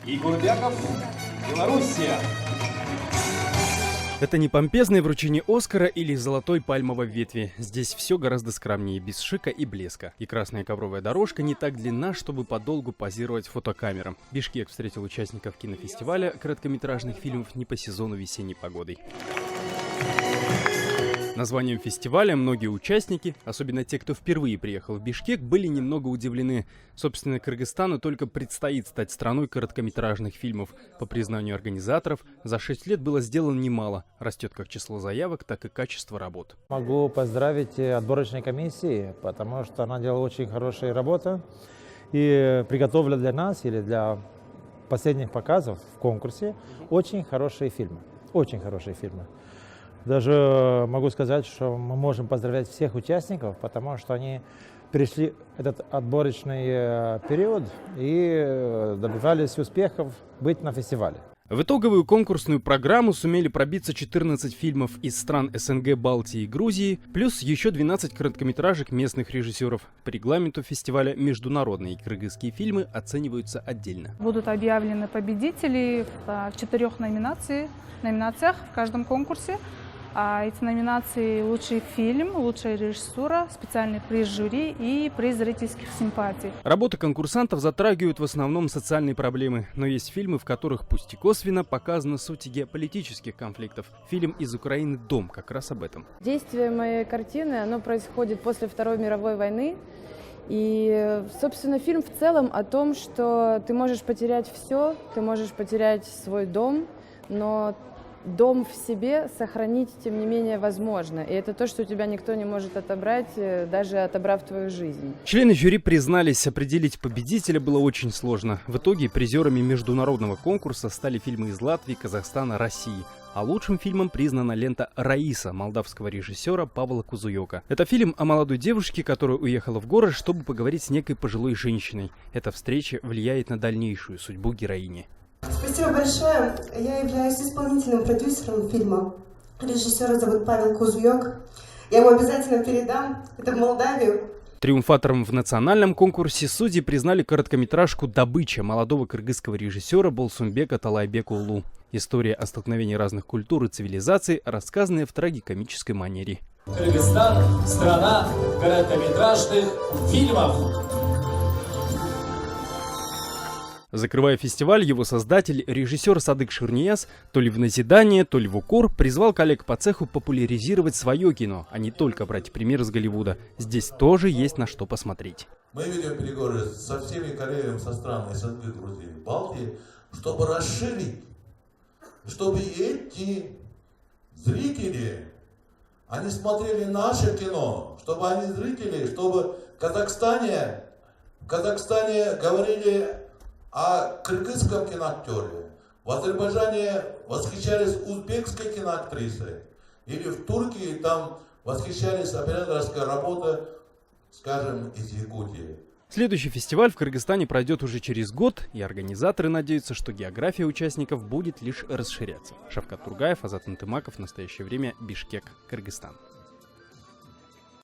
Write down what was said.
Игорь Бяков, Белоруссия. Это не помпезное вручение Оскара или золотой пальмовой ветви. Здесь все гораздо скромнее, без шика и блеска. И красная ковровая дорожка не так длинна, чтобы подолгу позировать фотокамерам. Бишкек встретил участников кинофестиваля короткометражных фильмов не по сезону весенней погоды. Названием фестиваля многие участники, особенно те, кто впервые приехал в Бишкек, были немного удивлены. Собственно, Кыргызстану только предстоит стать страной короткометражных фильмов. По признанию организаторов, за 6 лет было сделано немало. Растет как число заявок, так и качество работ. Могу поздравить отборочной комиссии, потому что она делала очень хорошую работу и приготовила для нас или для последних показов в конкурсе очень хорошие фильмы. Очень хорошие фильмы. Даже могу сказать, что мы можем поздравлять всех участников, потому что они перешли этот отборочный период и добивались успехов быть на фестивале. В итоговую конкурсную программу сумели пробиться 14 фильмов из стран СНГ, Балтии и Грузии, плюс еще 12 короткометражек местных режиссеров. По регламенту фестиваля международные кыргызские фильмы оцениваются отдельно. Будут объявлены победители в 4 номинациях в каждом конкурсе. Эти номинации: лучший фильм, лучшая режиссура, специальный приз жюри и приз зрительских симпатий. Работа конкурсантов затрагивает в основном социальные проблемы, но есть фильмы, в которых пусть и косвенно показана суть геополитических конфликтов. Фильм из Украины «Дом» как раз об этом. Действие моей картины, оно происходит после Второй мировой войны. И, собственно, фильм в целом о том, что ты можешь потерять все, ты можешь потерять свой дом, но дом в себе сохранить, тем не менее, возможно. И это то, что у тебя никто не может отобрать, даже отобрав твою жизнь. Члены жюри признались, определить победителя было очень сложно. В итоге призерами международного конкурса стали фильмы из Латвии, Казахстана, России. А лучшим фильмом признана лента «Раиса» молдавского режиссера Павла Кузуёка. Это фильм о молодой девушке, которая уехала в город, чтобы поговорить с некой пожилой женщиной. Эта встреча влияет на дальнейшую судьбу героини. Спасибо большое. Я являюсь исполнительным продюсером фильма. Режиссера зовут Павел Кузуёк. Я ему обязательно передам. Это в Молдавию. Триумфатором в национальном конкурсе судьи признали короткометражку «Добыча» молодого кыргызского режиссера Болсунбека Талайбекулу. История о столкновении разных культур и цивилизаций, рассказанная в трагикомической манере. Кыргызстан – страна короткометражных фильмов. Закрывая фестиваль, его создатель, режиссер Садык Шырнияз, то ли в назидание, то ли в укор, призвал коллег по цеху популяризировать свое кино, а не только брать пример из Голливуда. Здесь тоже есть на что посмотреть. Мы ведем переговоры со всеми коллегами со стран СНГ, Грузии, Балтии, чтобы расширить, чтобы эти зрители, они смотрели наше кино, чтобы они зрители, чтобы в Казахстане говорили о кыргызском киноактере, в Азербайджане восхищались узбекской киноактрисой, или в Турции там восхищались операторской работой, скажем, из Якутии. Следующий фестиваль в Кыргызстане пройдет уже через год, и организаторы надеются, что география участников будет лишь расширяться. Шавкат Тургаев, Азат Антымаков, в настоящее время Бишкек, Кыргызстан.